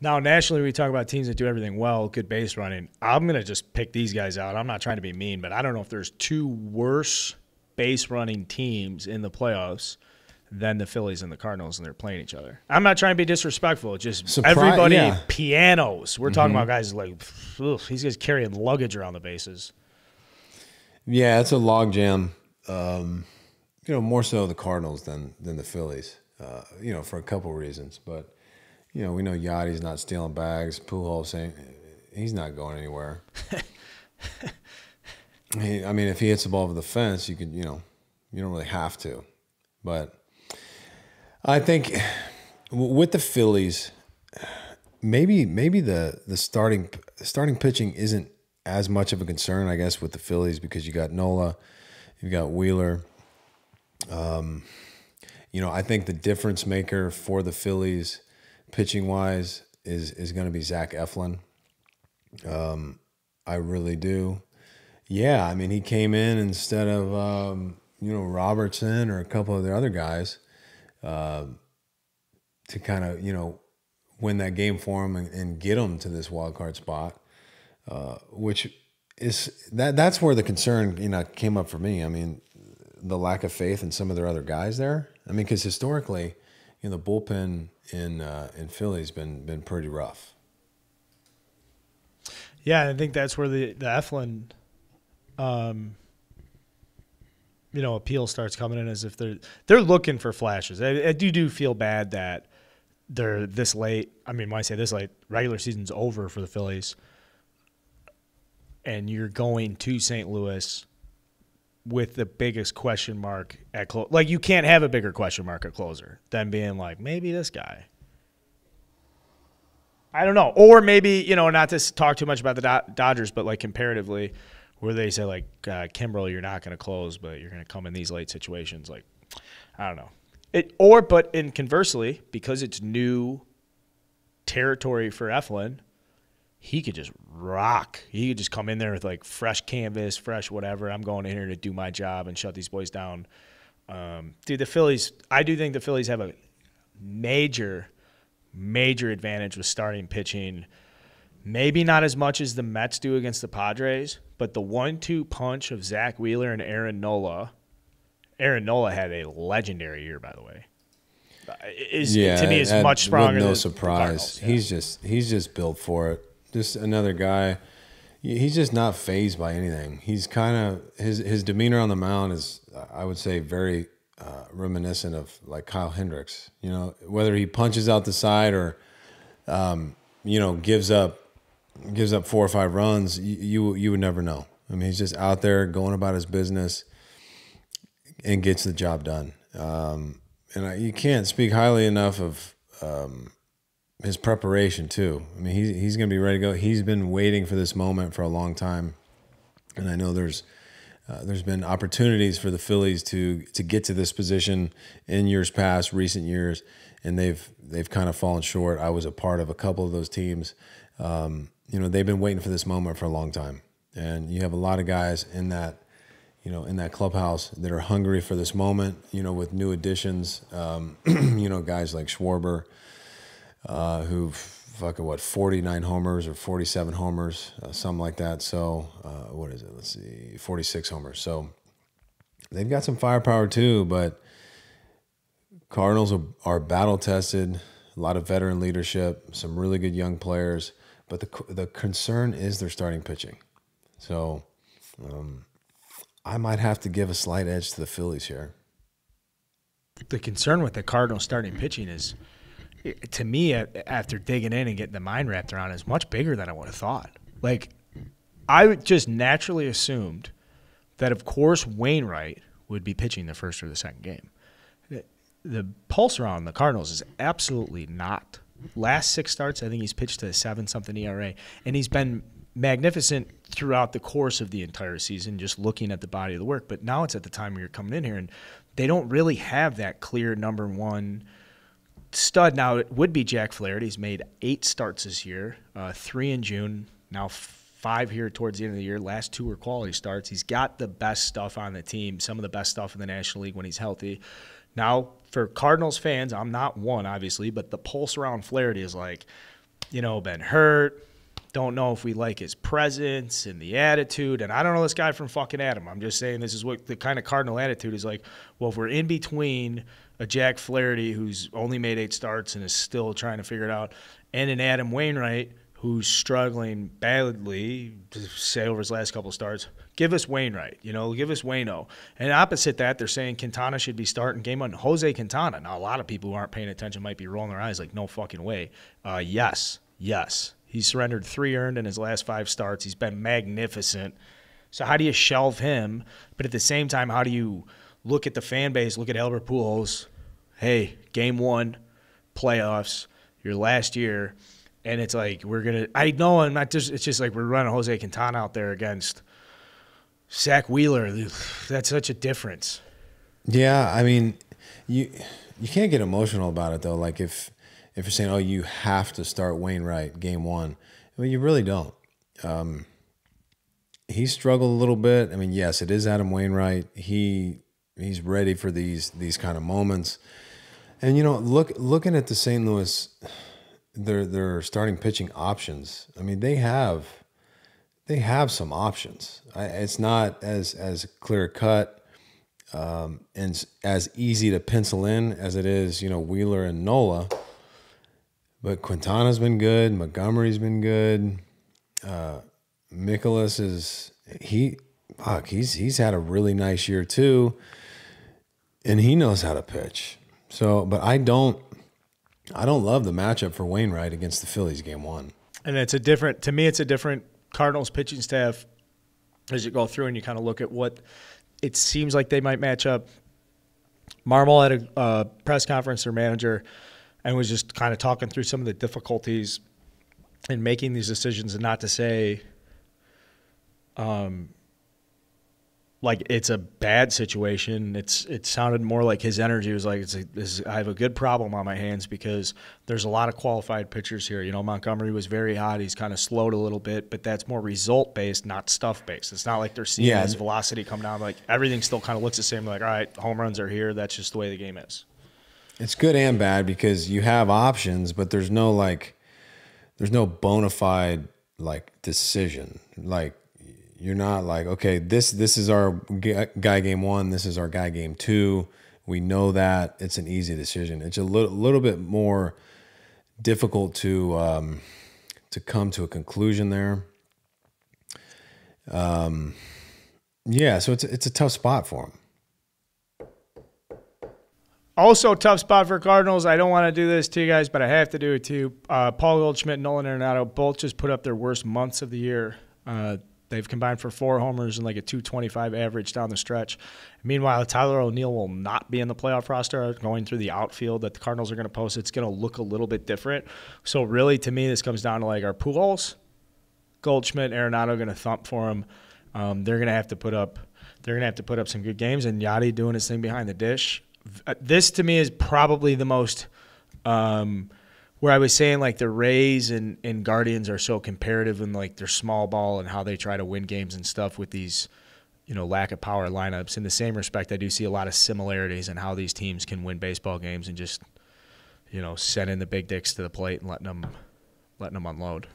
Now, nationally, we talk about teams that do everything well, good base running. I'm going to just pick these guys out. I'm not trying to be mean, but I don't know if there's two worse base running teams in the playoffs than the Phillies and the Cardinals, and they're playing each other. I'm not trying to be disrespectful. Just everybody pianos. We're talking about guys like, these guys carrying luggage around the bases. Yeah, it's a logjam. More so the Cardinals than the Phillies. For a couple reasons, but. We know Yachty's not stealing bags. Pujols saying he's not going anywhere. If he hits the ball over the fence, you could, you don't really have to. But I think with the Phillies, maybe the starting pitching isn't as much of a concern, I guess, with the Phillies because you got Nola, you got Wheeler. I think the difference maker for the Phillies pitching wise is going to be Zach Eflin. I really do. Yeah, he came in instead of Robertson or a couple of the other guys to kind of win that game for him and get him to this wild card spot, which is that's where the concern came up for me. The lack of faith in some of their other guys there. Because historically, the bullpen in Philly's been pretty rough. Yeah, I think that's where the Eflin, appeal starts coming in, as if they're looking for flashes. I do feel bad that they're this late. When I say this late, regular season's over for the Phillies, and you're going to St. Louis with the biggest question mark at close. Like, you can't have a bigger question mark at closer than being like, maybe this guy. I don't know. Or maybe, not to talk too much about the Dodgers, but like comparatively, where they say like, Kimbrel, you're not going to close, but you're going to come in these late situations. Like, I don't know. But conversely, because it's new territory for Eflin, he could just rock. He could just come in there with like fresh canvas, fresh whatever. I'm going in here to do my job and shut these boys down. The Phillies, I do think the Phillies have a major advantage with starting pitching. Maybe not as much as the Mets do against the Padres, but the 1-2 punch of Zach Wheeler and Aaron Nola. Aaron Nola had a legendary year, by the way. To me, is much stronger. No surprise. Yeah. He's just built for it. Just another guy. He's just not fazed by anything. He's kind of his demeanor on the mound is, I would say, very reminiscent of like Kyle Hendricks. Whether he punches out the side or gives up 4 or 5 runs, you would never know. He's just out there going about his business and gets the job done. You can't speak highly enough of his preparation too. He's going to be ready to go. He's been waiting for this moment for a long time, and I know there's been opportunities for the Phillies to get to this position in years past, recent years, and they've kind of fallen short. I was a part of a couple of those teams. They've been waiting for this moment for a long time, and you have a lot of guys in that clubhouse that are hungry for this moment. With new additions, guys like Schwarber. Who 49 homers or 47 homers, something like that. So what is it? Let's see, 46 homers. So they've got some firepower too, but Cardinals are battle tested, a lot of veteran leadership, some really good young players, but the concern is their starting pitching. So I might have to give a slight edge to the Phillies here. The concern with the Cardinals starting pitching is, to me, after digging in and getting the mind wrapped around, is much bigger than I would have thought. Like, I just naturally assumed that, of course, Wainwright would be pitching the first or the second game. The pulse around the Cardinals is absolutely not. Last 6 starts, I think he's pitched to a 7-something ERA, and he's been magnificent throughout the course of the entire season, just looking at the body of the work. But now it's at the time where you're coming in here, and they don't really have that clear number one stud. Now, it would be Jack Flaherty. He's made 8 starts this year, 3 in June, now 5 here towards the end of the year. Last 2 were quality starts. He's got the best stuff on the team, some of the best stuff in the National League when he's healthy. Now, for Cardinals fans, I'm not one, obviously, but the pulse around Flaherty is like, been hurt. Don't know if we like his presence and the attitude. And I don't know this guy from fucking Adam. I'm just saying this is what the kind of Cardinal attitude is like. Well, if we're in between a Jack Flaherty who's only made 8 starts and is still trying to figure it out, and an Adam Wainwright who's struggling badly, to say over his last couple of starts, give us Wainwright, give us Waino. And opposite that, they're saying Quintana should be starting game 1. Jose Quintana. Now, a lot of people who aren't paying attention might be rolling their eyes like, no fucking way. Yes. He's surrendered 3 earned in his last 5 starts. He's been magnificent. So how do you shelve him? But at the same time, how do you look at the fan base, look at Albert Pujols? Hey, game 1, playoffs, your last year. And it's like I know I'm not just – it's just like we're running Jose Quintana out there against Zach Wheeler. That's such a difference. Yeah, I mean, you can't get emotional about it, though. Like if you're saying, oh, you have to start Wainwright game 1. I mean, you really don't. He struggled a little bit. I mean, yes, it is Adam Wainwright. He's ready for these kind of moments. And, looking at the St. Louis, their starting pitching options, I mean, they have some options. It's not as clear cut and as easy to pencil in as it is, Wheeler and Nola. But Quintana's been good. Montgomery's been good. Mikolas he's had a really nice year too, and he knows how to pitch. So, but I don't love the matchup for Wainwright against the Phillies game 1. And it's a different Cardinals pitching staff as you go through and you kind of look at what it seems like they might match up. Marmol had a press conference, their manager, and was just kind of talking through some of the difficulties in making these decisions, and not to say like it's a bad situation. It sounded more like his energy was like, I have a good problem on my hands because there's a lot of qualified pitchers here. Montgomery was very hot. He's kind of slowed a little bit, but that's more result-based, not stuff-based. It's not like they're seeing his velocity come down. Like everything still kind of looks the same. Like, all right, home runs are here. That's just the way the game is. It's good and bad because you have options, but there's no bona fide decision. Like you're not like, okay, this is our guy game 1, this is our guy game 2. We know that it's an easy decision. It's a little bit more difficult to come to a conclusion there. Yeah, so it's a tough spot for him. Also, tough spot for Cardinals. I don't want to do this to you guys, but I have to do it too. Paul Goldschmidt and Nolan Arenado both just put up their worst months of the year. They've combined for 4 homers and like a 225 average down the stretch. Meanwhile, Tyler O'Neill will not be in the playoff roster going through the outfield that the Cardinals are going to post. It's going to look a little bit different. So really, to me, this comes down to like our Pujols, Goldschmidt, Arenado going to thump for him. They're going to have to put up some good games, and Yachty doing his thing behind the dish. This to me is probably the most where I was saying like the Rays and Guardians are so comparative in like their small ball and how they try to win games and stuff with these, lack of power lineups. In the same respect, I do see a lot of similarities in how these teams can win baseball games and just, sending the big dicks to the plate and letting them unload.